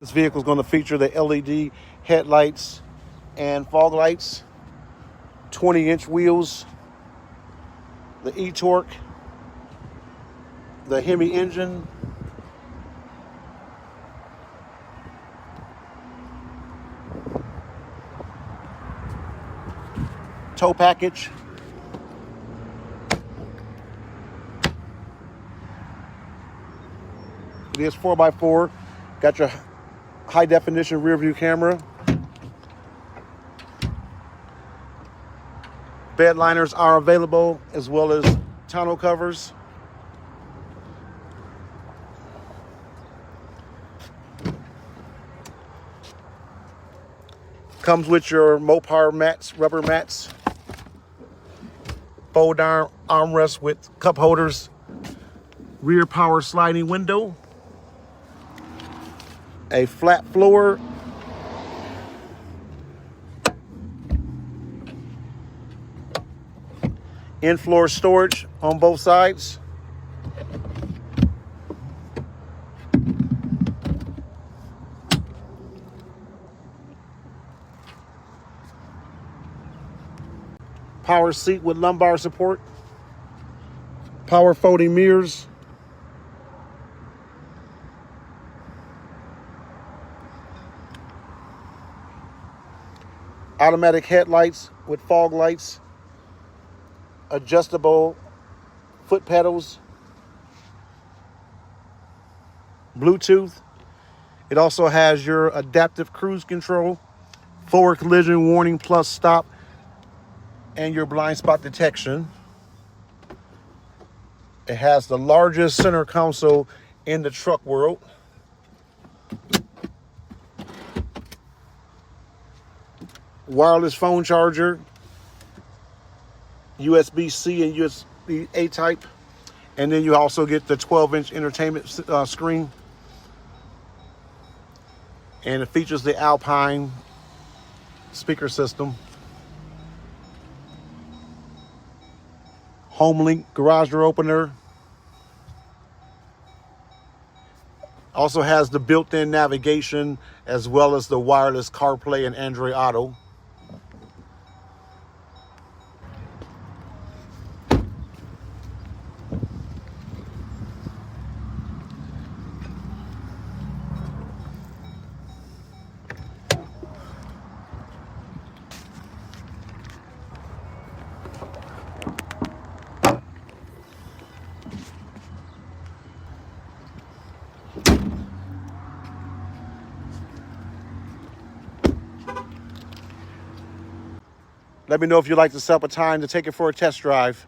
This vehicle is going to feature the LED headlights and fog lights, 20-inch wheels, the e-torque, the Hemi engine, tow package, it is 4x4, got your high definition rear view camera, bed liners are available as well as tonneau covers. Comes with your Mopar mats, rubber mats, fold down armrest with cup holders, rear power sliding window, a flat floor, in-floor storage on both sides, power seat with lumbar support, power folding mirrors, automatic headlights with fog lights, adjustable foot pedals, Bluetooth. It also has your adaptive cruise control, forward collision warning plus stop, and your blind spot detection. It has the largest center console in the truck world. Wireless phone charger, USB-C and USB-A type. And then you also get the 12-inch entertainment screen. And it features the Alpine speaker system. HomeLink garage door opener. Also has the built-in navigation as well as the wireless CarPlay and Android Auto. Let me know if you'd like to set up a time to take it for a test drive.